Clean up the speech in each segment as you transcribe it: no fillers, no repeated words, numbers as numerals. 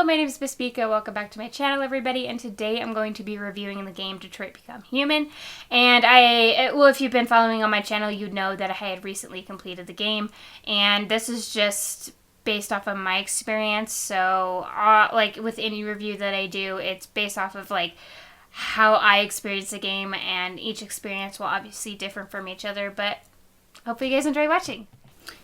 Hello, my name is Miss Bika. Welcome back to my channel, everybody. And today I'm going to be reviewing the game Detroit Become Human. And if you've been following on my channel, you'd know that I had recently completed the game. And this is just based off of my experience. So, like with any review that I do, it's based off of like how I experienced the game, and each experience will obviously differ from each other. But hopefully you guys enjoy watching.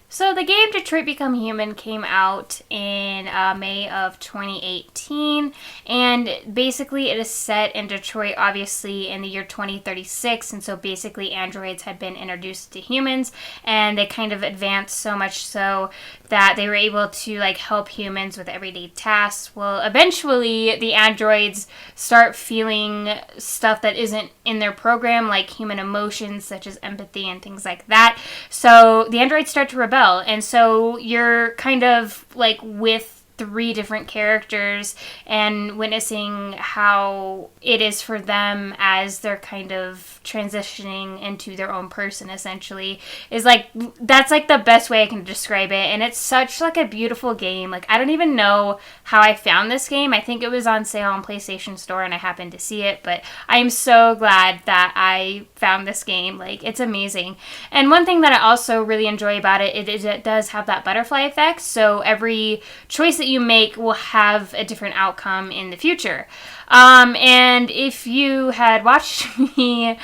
So the game Detroit Become Human came out in May of 2018, and basically it is set in Detroit, obviously, in the year 2036, and so basically androids had been introduced to humans, and they kind of advanced so much so that they were able to like help humans with everyday tasks. Well, eventually the androids start feeling stuff that isn't in their program, like human emotions such as empathy and things like that. So the androids start to rebel. And so you're kind of like with three different characters and witnessing how it is for them as they're kind of transitioning into their own person, essentially, is like, that's like the best way I can describe it. And it's such like a beautiful game. Like, I don't even know how I found this game. I think it was on sale on PlayStation Store and I happened to see it, but I'm so glad that I found this game. Like, it's amazing. And one thing that I also really enjoy about it is it does have that butterfly effect. So every choice that you make will have a different outcome in the future. And if you had watched me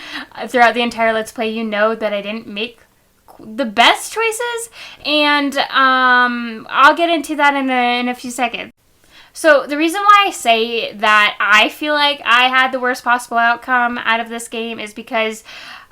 throughout the entire Let's Play, you know that I didn't make the best choices, and I'll get into that in a few seconds. So the reason why I say that I feel like I had the worst possible outcome out of this game is because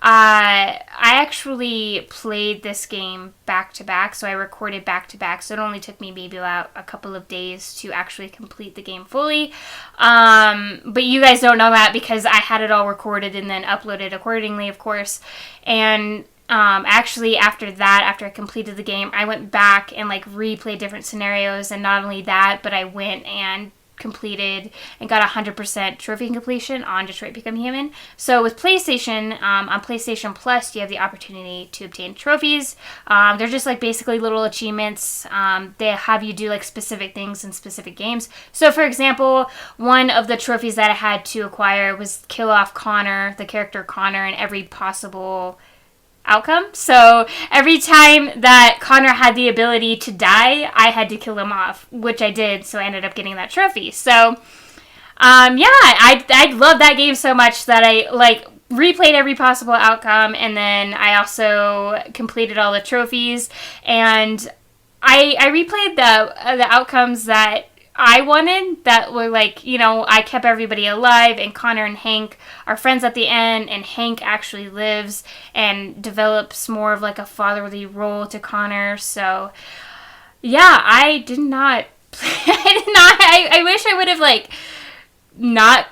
I actually played this game back to back, so I recorded back to back, so it only took me maybe about a couple of days to actually complete the game fully. But you guys don't know that because I had it all recorded and then uploaded accordingly, of course. And actually after that, after I completed the game, I went back and like replayed different scenarios, and not only that, but I went and completed and got 100% trophy completion on Detroit Become Human. So with PlayStation, on PlayStation Plus, you have the opportunity to obtain trophies. They're just like basically little achievements. They have you do like specific things in specific games. So for example, one of the trophies that I had to acquire was kill off Connor, the character Connor, in every possible outcome. So every time that Connor had the ability to die, I had to kill him off, which I did, so I ended up getting that trophy. So I love that game so much that I like replayed every possible outcome, and then I also completed all the trophies, and I replayed the outcomes that I wanted, that were like, you know, I kept everybody alive, and Connor and Hank are friends at the end, and Hank actually lives and develops more of like a fatherly role to Connor. So yeah, I did not I wish I would have like not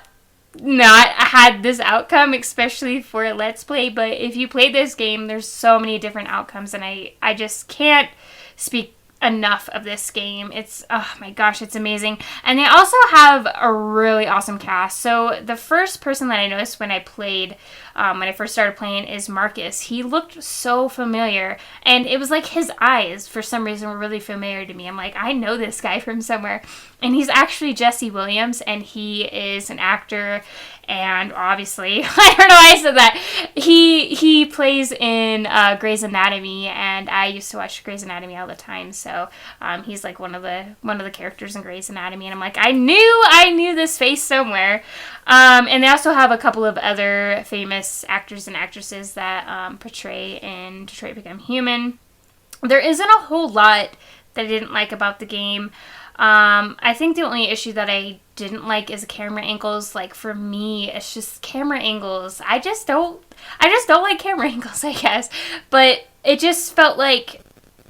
had this outcome, especially for a Let's Play. But if you play this game, there's so many different outcomes, and I just can't speak enough of this game. It's, oh my gosh, it's amazing. And they also have a really awesome cast. So the first person that I noticed when I played, when I first started playing, is Marcus. He looked so familiar, and it was like his eyes for some reason were really familiar to me. I'm like, I know this guy from somewhere. And he's actually Jesse Williams, and he is an actor, and obviously, I don't know why I said that, he plays in Grey's Anatomy, and I used to watch Grey's Anatomy all the time. So he's like one of the characters in Grey's Anatomy, and I'm like, I knew this face somewhere. And they also have a couple of other famous actors and actresses that portray in Detroit Become Human. There isn't a whole lot that I didn't like about the game. I think the only issue that I didn't like is camera angles. Like, for me, it's just camera angles. I just don't like camera angles, I guess. But it just felt like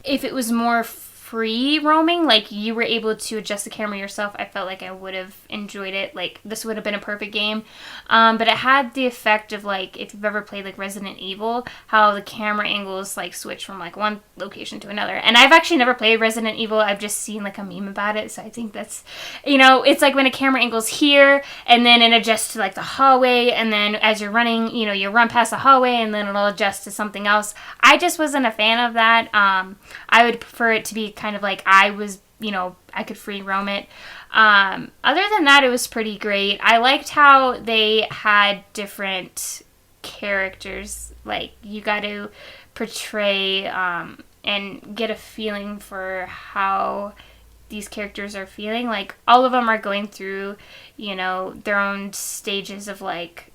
if it was more free roaming, like you were able to adjust the camera yourself, I felt like I would have enjoyed it. Like, this would have been a perfect game. But it had the effect of, like, if you've ever played like Resident Evil, how the camera angles like switch from like one location to another. And I've actually never played Resident Evil. I've just seen like a meme about it. So I think that's, you know, it's like when a camera angle's here and then it adjusts to like the hallway, and then as you're running, you know, you run past the hallway and then it'll adjust to something else. I just wasn't a fan of that. I would prefer it to be kind of like I was, you know, I could free roam it. Other than that, it was pretty great. I liked how they had different characters. Like, you got to portray and get a feeling for how these characters are feeling. Like, all of them are going through, their own stages of, like,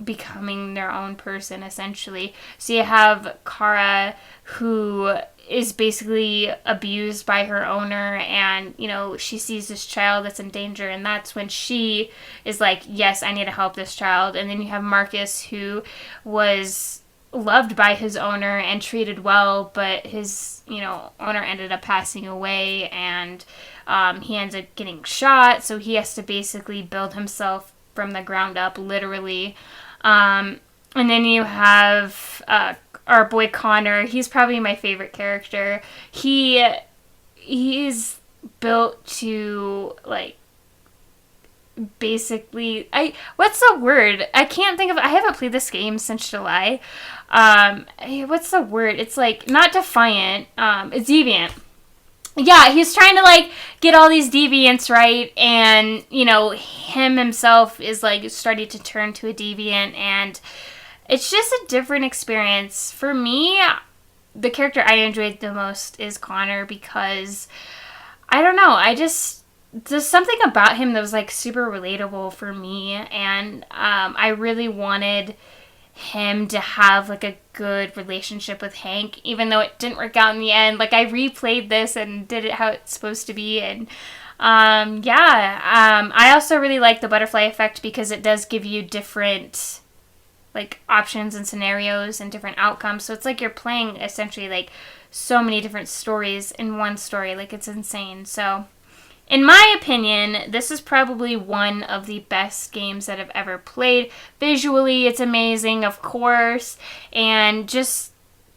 becoming their own person, essentially. So you have Kara, who is basically abused by her owner, and she sees this child that's in danger, and that's when she is like, yes, I need to help this child. And then you have Marcus, who was loved by his owner and treated well, but his owner ended up passing away, and he ends up getting shot, so he has to basically build himself from the ground up, literally. And then you have our boy Connor. He's probably my favorite character. He's built to, like, basically, what's the word? I can't think of it. I haven't played this game since July. What's the word? It's like not defiant. It's deviant. Yeah, he's trying to, like, get all these deviants right, and, him himself is, like, starting to turn to a deviant, and it's just a different experience. For me, the character I enjoyed the most is Connor, because, I don't know, there's something about him that was, like, super relatable for me, and I really wanted him to have, like, a good relationship with Hank, even though it didn't work out in the end. Like, I replayed this and did it how it's supposed to be, and I also really like the butterfly effect, because it does give you different, like, options and scenarios and different outcomes. So it's like you're playing essentially, like, so many different stories in one story. Like, it's insane. So in my opinion, this is probably one of the best games that I've ever played. Visually, it's amazing, of course, and just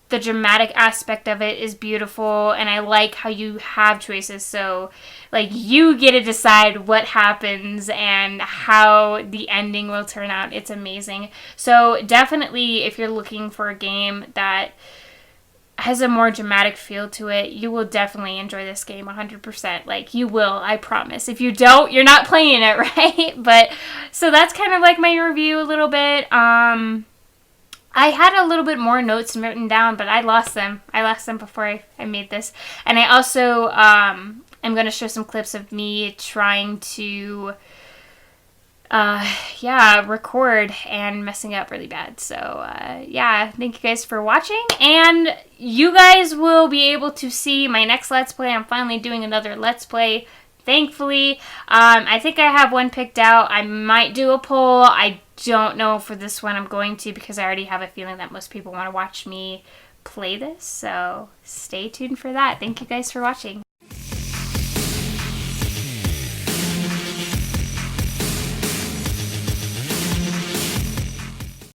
the dramatic aspect of it is beautiful, and I like how you have choices, so, like, you get to decide what happens and how the ending will turn out. It's amazing. So definitely, if you're looking for a game that has a more dramatic feel to it, you will definitely enjoy this game 100%. Like, you will, I promise. If you don't, you're not playing it, right? But, so that's kind of like my review a little bit. I had a little bit more notes written down, but I lost them. I lost them before I made this. And I also am going to show some clips of me trying to record and messing up really bad. So, thank you guys for watching, and you guys will be able to see my next Let's Play. I'm finally doing another Let's Play, thankfully. I think I have one picked out. I might do a poll. I don't know for this one I'm going to, because I already have a feeling that most people want to watch me play this, so stay tuned for that. Thank you guys for watching.